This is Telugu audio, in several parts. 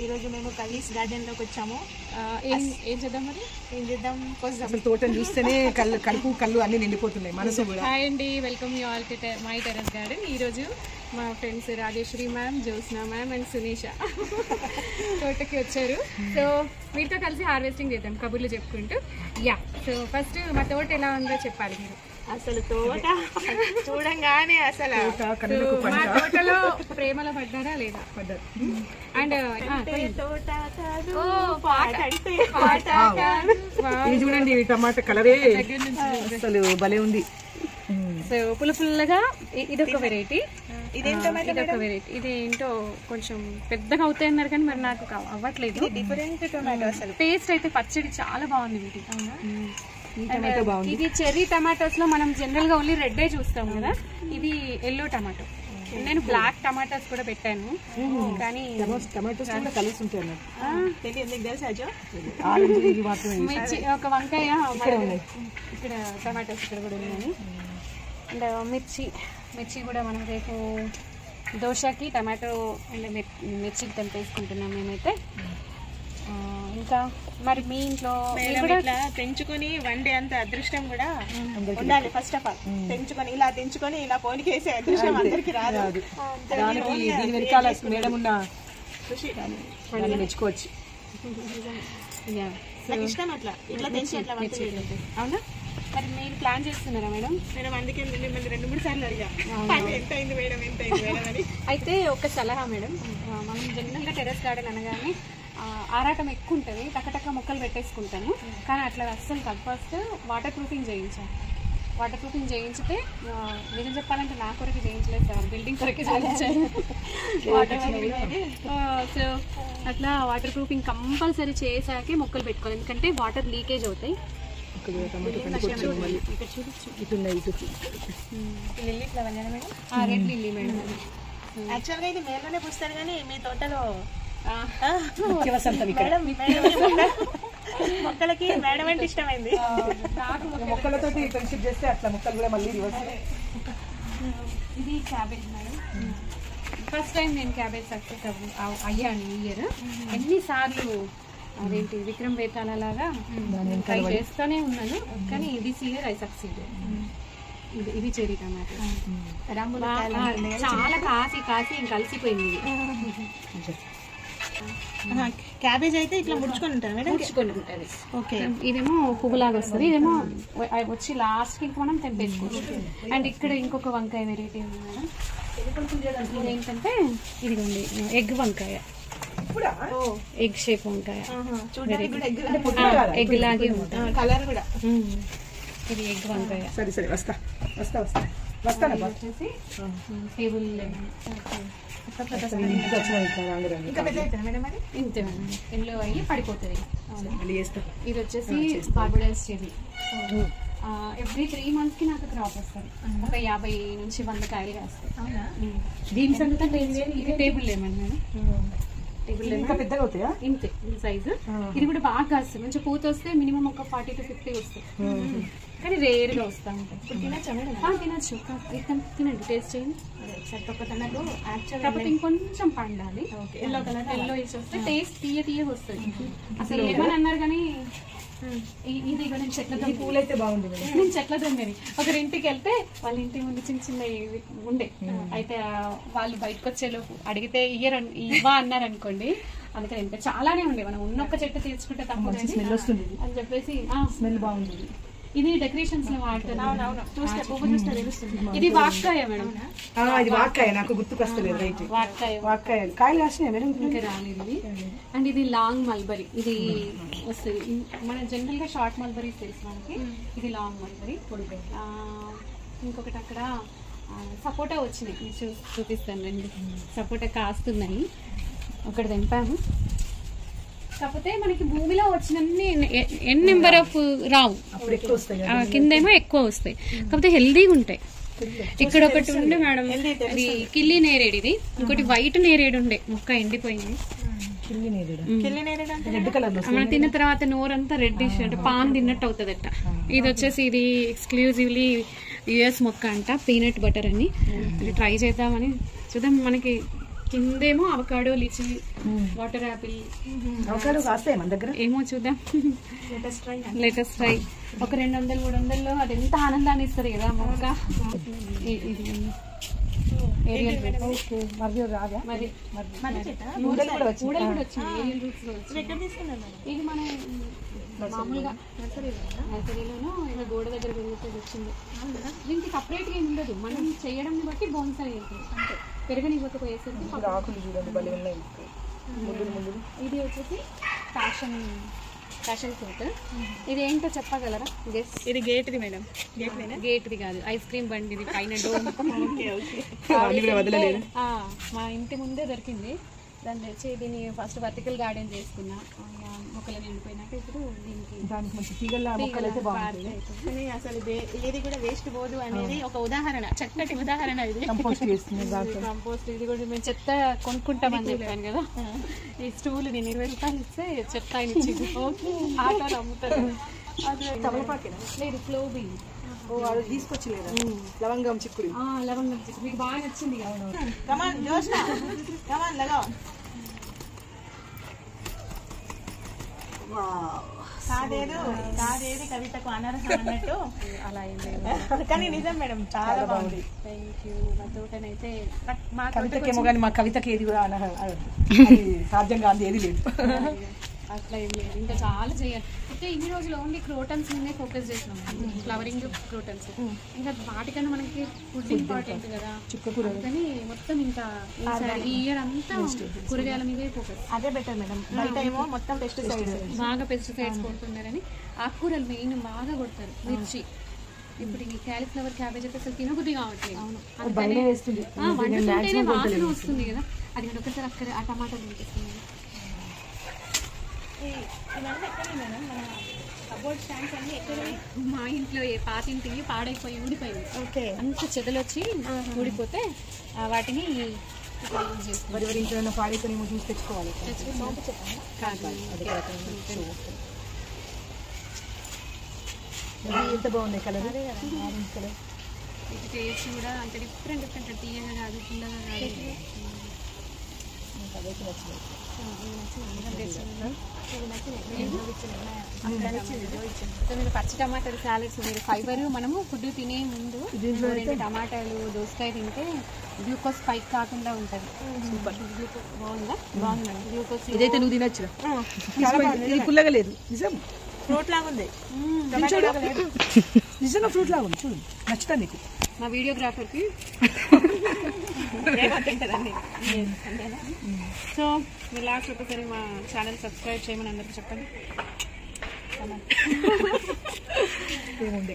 ఈరోజు మేము కలీస్ గార్డెన్లోకి వచ్చాము. ఏం చేద్దాం మరి ఏం చేద్దాం కోసం అసలు తోటను చూస్తేనే కళ్ళు అన్ని నిండిపోతున్నాయి మనసు కూడా. హాయ్ అండి, welcome you all to my terrace garden. ఈరోజు మా friends Rajeshwari ma'am, Jyotsna ma'am and Sunisha తోటకి వచ్చారు. సో మీతో కలిసి హార్వెస్టింగ్ చేద్దాం కబుర్లు చెప్పుకుంటూ. యా, సో ఫస్ట్ మా తోట ఎలా ఉందో చెప్పాలి మీరు. అసలు తోట చూడంగానే అసలు మా తోటలో ప్రేమలో పడ్డారా లేదా? పడ్డారు. అండ్ తోట కాదు ఇది చూడండి, టమాటా కలరే అసలు భలే ఉంది. సో పుల్లగా ఇదొక వెరైటీ, ఇదొక వెరైటీ. ఇది ఏంటో కొంచెం పెద్దగా అవుతాయి అన్నారు కానీ మరి నాకు అవ్వట్లేదు. Different tomato. అసలు టేస్ట్ అయితే పచ్చడి చాలా బాగుంది వీటి. ఇది చెర్రీ టమాటోస్ లో మనం జనరల్ గా ఓన్లీ రెడ్ చూస్తాం కదా, ఇది ఎల్లో టమాటో. నేను బ్లాక్ టమాటోస్ కూడా పెట్టాను కానీ టమాటోస్ కలిసి ఉంటాయి. మిర్చి, ఒక వంకాయ ఇక్కడ, టమాటోస్ ఇక్కడ కూడా ఉన్నాయి. అండ్ మిర్చి కూడా మనం రేపు దోశకి టమాటో అండ్ మిర్చికి తెంపేసుకుంటున్నాం మేమైతే. ఇంకా మరి మీ ఇంట్లో తెంచుకొని వండే అంత అదృష్టం కూడా ఉండాలి. ఫస్ట్ ఆఫ్ ఆల్ తెంచుకొని ఇలా పోనికేసే అదృష్టం అందరికి రాదు. దీని వెనకాల మేడం ఉన్న మెచ్చుకోవచ్చు. నాకు ఇష్టం అట్లా ఇట్లా తెంచి అట్లా వంట చేయడం. అవునా? మరి మీరు ప్లాన్ చేస్తున్నారా మేడం? అందుకే మిమ్మల్ని 2-3 సార్లు అడిగా ఎంత అయింది మేడం అని. అయితే ఒక సలహా మేడం, మనం జనరల్గా టెర్రస్ గార్డెన్ అనగానే ఆరాటం ఎక్కువ ఉంటుంది, టక్కటక్క మొక్కలు పెట్టేసుకుంటాము. కానీ అట్లా అస్సలు కాదు. ఫస్ట్ వాటర్ ప్రూఫింగ్ చేయించాలి. వాటర్ ప్రూఫింగ్ చేయించితే, నిజం చెప్పాలంటే నా కొరకు చేయించలేదు సార్, బిల్డింగ్ కొరకే చేయించాను. సో అట్లా వాటర్ ప్రూఫింగ్ కంపల్సరీ చేసాకే మొక్కలు పెట్టుకోవాలి, ఎందుకంటే వాటర్ లీకేజ్ అవుతాయి. Red lily madam. యాక్చువల్గా ఇది మేలోనే పూస్తారు కానీ మీ తోటలో మొక్కలకి మేడం అంటే ఇష్టమైంది. మొక్కలతో ఫ్రెండ్షిప్ చేస్తే అట్లా మొక్కలు కూడా మళ్ళీ రివర్స్. ఇది క్యాబేజ్ మేడం. ఫస్ట్ టైం నేను క్యాబేజ్ సక్సెస్ అయ్యాను ఈ ఇయర్. ఎన్నిసార్లు అదేంటి విక్రమ్ వేతాల లాగా ట్రై చేస్తూనే ఉన్నాను, కానీ దిస్ ఇయర్ ఐ సక్సీడ్. ఇది చెర్రీ టమాటో చాలా కాసి కలిసిపోయింది. క్యాబేజ్ అయితే ఇట్లా ముడుచుకొని ఉంటారు మేడం. ముడుచుకొని ఉంటుంది. ఓకే, ఇదేమో పువ్వులాగా వస్తుంది, ఇదేమో వచ్చి లాస్ట్కి మనం తెంపేసుకోవచ్చు. అండ్ ఇక్కడ ఇంకొక వంకాయ వెరైటీ ఉంది మేడం. ఇదేంటంటే ఇదిగోండి ఎగ్ వంకాయ, ఎగ్ షేప్ వంకాయ, ఎగ్ లాగే ఉంటుంది కలర్ కూడా. ఇది ఎగ్ వంకాయ. సరే సరే వస్తా. వచ్చేసి టేబుల్ ఇంతే ఎల్లో అయ్యి పడిపోతుంది. ఇది వచ్చేసి బార్బడోస్ చెర్రీ. ఎవ్రీ 3 months కి నాకు క్రాప్ వస్తుంది. ఒక 50 నుంచి 100 కాయలు కాస్తాయి. దీని సంగతి ఇది table lemon madam. Table lemon పెద్దగా అవుతాయా? ఇంతే సైజు. ఇది కూడా బాగా కాస్తుంది, మంచి పూత వస్తే మినిమం ఒక 40 to 50 వస్తాయి, కానీ రేర్ గా వస్తా ఉంటాయి. తినచ్చు, తినండి, టేస్ట్ చేయండి. కాకపోతే ఇంకొంచెం పండాలి. ఎల్లో కలర్ ఎల్లో వేసి వస్తే టేస్ట్ తీయ వస్తుంది. అసలు ఏమని అన్నారు కానీ ఇది కూడా నేను చెట్లతో పూలైతే బాగుంది. నేను చెట్లతో ఒకరింటికి వెళ్తే వాళ్ళ ఇంటి ముందు చిన్న ఉండే, అయితే వాళ్ళు బయటకు వచ్చేలోపు అడిగితే ఇవ్వా అన్నారు అనుకోండి. అందుకని ఇంకా చాలానే ఉండే, మనం ఉన్నొక్క చెట్టు తీర్చుకుంటే తప్ప స్మెల్ వస్తుంది అని చెప్పేసి స్మెల్ బాగుంది. ఇది డెకరేషన్స్ లో వాడతాను. ఇది వాక్కాయ మేడం. ఇది వాక్కాయ, నాకు గుర్తుకొస్తలేదు. రైట్, వాక్కాయ కాయలు కాసినాయి మేడం, ఇంకా రాలేదు ఇది. అండ్ ఇది లాంగ్ మల్బరీ, ఇది వస్తుంది. మన జనరల్ గా షార్ట్ మల్బరీ తెలుసు మనకి, ఇది లాంగ్ మల్బరీ. ఇంకొకటి అక్కడ సపోటా వచ్చినాయి, చూపిస్తాను రండి. సపోటా కాస్తున్నాయి, ఒకటి తెంపాము. కాకపోతే మనకి భూమిలో వచ్చినన్ని ఎన్ నెంబర్ ఆఫ్ రావు, కిందేమో ఎక్కువ వస్తాయి, కాకపోతే హెల్దీగా ఉంటాయి. ఇక్కడ ఒకటి ఉండే మేడం, అది కిల్లి నేరేడు. ఇది ఇంకోటి వైట్ నేరేడు ఉండే, మొక్క ఎండిపోయింది. మనం తిన్న తర్వాత నోరంతా రెడ్డిష్, అంటే పాన్ తిన్నట్టు అవుతుందట. ఇది వచ్చేసి ఇది ఎక్స్క్లూజివ్లీ యుఎస్ మొక్క అంట, పీనట్ బటర్ అని. ఇది ట్రై చేద్దామని చూద్దాం. మనకి కిందేమో avocado, litchi, water Apple. Avocado కాస్తాయి మన దగ్గర. ఏమో చూద్దాం, లేటెస్ట్ ట్రై. ఒక 200-300లో అది ఎంత ఆనందాన్ని ఇస్తుంది కదా మొక్క. ఇది ఇది మన మామూలుగా నర్సరీలోనూ ఇలా గోడ దగ్గర పెరుగుతుంది వచ్చింది. దీనికి సపరేట్గా ఏమి ఉండదు, మనం చేయడం బట్టి బోన్సాయి అవుతుంది అంతే. పెరగనివ్వకపోయేసరికి ఇది వచ్చేసి ఫ్యాషన్ ఫ్రూట్. ఇది ఏంటో చెప్పగలరా? ఇది గేట్ది మేడం. గేట్ది కాదు, ఐస్ క్రీమ్ బండి. ఇది పైన డోమ్. మా ఇంటి ముందే దొరికింది. దాన్ని తెచ్చి దీన్ని ఫస్ట్ వర్టికల్ గార్డెన్ చేసుకున్నా. మొక్కలు నిండిపోయినాక ఇప్పుడు దానికి మంచి తీగల మొక్కలు అయితే బాగుంటుంది. కానీ అసలు ఏది కూడా వేస్ట్ పోదు అనేది ఒక ఉదాహరణ, చక్కటి ఉదాహరణ. ఇది కంపోస్ట్ చేస్తుంది. కంపోస్ట్. ఇది కూడా మేము చెత్త కొనుక్కుంటామని చెప్పాను కదా. ఈ స్టూల్ నేను 20 రూపాయలు ఇస్తే చెత్త ఆయన ఇచ్చింది. ఆటోలు అమ్ముతారు. అది లేదు, ఫ్లోబీ. వాడు తీసుకొచ్చలేదా లవంగం చిక్కుడు. లవంగం చిక్కుడు మీకు బాగా నచ్చింది. కాదేది కవితకు అనర్హం అన్నట్టు అలా కానీ నిజం మేడం, చాలా బాగుంది. Thank you. మా తోటనైతే మా కవితకేమో కానీ మా కవితకి ఏది కూడా సాధ్యం కాదు, ఏది లేదు. అట్లా ఏం లేదు, ఇంకా చాలా చేయాలి. అయితే ఇన్ని రోజులు ఓన్లీ క్రోటన్స్ మీదే ఫోకస్ చేసినాం, ఫ్లవరింగ్ క్రోటన్స్. ఇంకా వాటికన్నా మనకి ఫుడ్ ఇంపార్టెంట్ కదా, కానీ మొత్తం ఇంకా ఈ ఇయర్ అంతా కూరగాయల మీదే ఫోకస్. అదే బెటర్ మేడం. బయట ఏమో మొత్తం పెస్టిసైడ్స్, బాగా పెస్టిసైడ్స్ కొడుతున్నారని. ఆకుకూరలు మెయిన్ బాగా కొడతారు, మిర్చి. ఇప్పుడు ఈ క్యాలీఫ్లవర్, క్యాబేజ్ అయితే అసలు తినబుద్ధి కావట్లేదు. వండుతుంటేనే వాసన వస్తుంది కదా. అది ఒకసారి అక్కడ ఆ టమాటాలు తినిపిస్తుంది. ఇవన్నీ ఎక్కడే మేడం? మన కబోర్డ్ స్టాండ్స్ అన్ని ఎక్కడే? మా ఇంట్లో పాతింటి పాడైపోయి ఊడిపోయింది. ఓకే. అంత చెదలు వచ్చి ఊడిపోతే వాటిని వరి ఇంట్లో పాడైపోయి చూసి తెచ్చుకోవాలి. ఎంత బాగున్నాయి కలర్. Orange colour. ఇది టేస్ట్ కూడా అంటే డిఫరెంట్ తీయగా కాదు, పుల్లగా కాదు. మీరు పచ్చి టమాటాలు సాలెడ్స్, మీరు ఫైబర్ మనము ఫుడ్ తినే ముందు 2 టమాటాలు, దోసకాయ తింటే గ్లూకోజ్ స్పైక్ కాకుండా ఉంటుంది. బాగుందా? బాగుందండి. గ్లూకోజ్ ఇదైతే నువ్వు తినొచ్చు. ఇది పుల్లగా లేదు, నిజం ఫ్రూట్ లాగా ఉంది. నిజంగా ఫ్రూట్ లాగా ఉంది, చూడు. నచ్చుతా నీకు? మా వీడియోగ్రాఫర్కి. సో మీరు లాస్ట్ ఒకసారి మా ఛానల్ సబ్స్క్రైబ్ చేయమని అందరికీ చెప్పండి.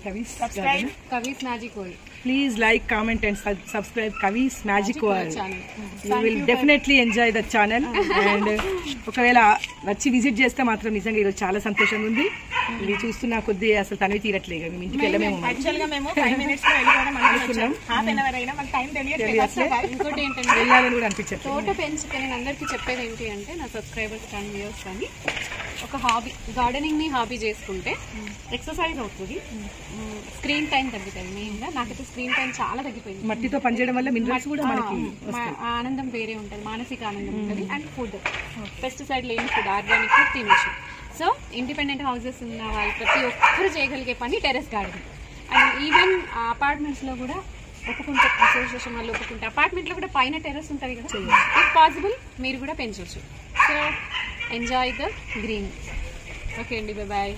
Kavi's Magic World. Please like, comment and subscribe Kavi's Magic World. You will definitely enjoy the channel. And ఒకవేళ వచ్చి విజిట్ చేస్తే మాత్రం నిజంగా ఈరోజు చాలా సంతోషంగా ఉంది. ఇది చూస్తున్నా కొద్ది అసలు తనవి తీరట్లేదు. మేము ఇంటికి వెళ్ళమేమో. యాక్చువల్గా మేము 5 minutes లో వెళ్ళిపోవడం అనుకున్నాం. హాఫ్ అన్ అవర్ అయినా మనకు టైం తెలియట్లేదు. ఇంకోటి ఏంటంటే వెళ్ళాలని కూడా అనిపించట్లేదు. తోట పెంచితే నేను అందరికీ చెప్పేది ఏంటి అంటే, నా సబ్స్క్రైబర్స్ కానీ వ్యూవర్స్ కానీ, ఒక హాబీ, గార్డెనింగ్ ని హాబీ చేసుకుంటే ఎక్సర్సైజ్ అవుతుంది, స్క్రీన్ టైం తగ్గుతుంది. మెయిన్గా నాకైతే స్క్రీన్ టైం చాలా తగ్గిపోయింది. మట్టితో పనిచేయడం వల్ల మినరల్స్ కూడా మనకి ఆనందం వేరే ఉంటుంది, మానసిక ఆనందం ఉంటుంది. అండ్ ఫుడ్, పెస్టిసైడ్ లేని ఫుడ్, ఆర్గానిక్ ఫుడ్ తినచ్చు. సో ఇండిపెండెంట్ హౌసెస్ ఉన్న వాళ్ళు ప్రతి ఒక్కరు చేయగలిగే పని టెర్రస్ గార్డెనింగ్. అండ్ ఈవెన్ అపార్ట్మెంట్స్లో కూడా ఒప్పుకుంటే, అసోసియేషన్ వాళ్ళు ఒప్పుకుంటే అపార్ట్మెంట్లో కూడా పైన టెర్రస్ ఉంటుంది కదా, ఇఫ్ పాసిబుల్ మీరు కూడా పెంచవచ్చు. So enjoy the green. Okay అండి, బాయ్.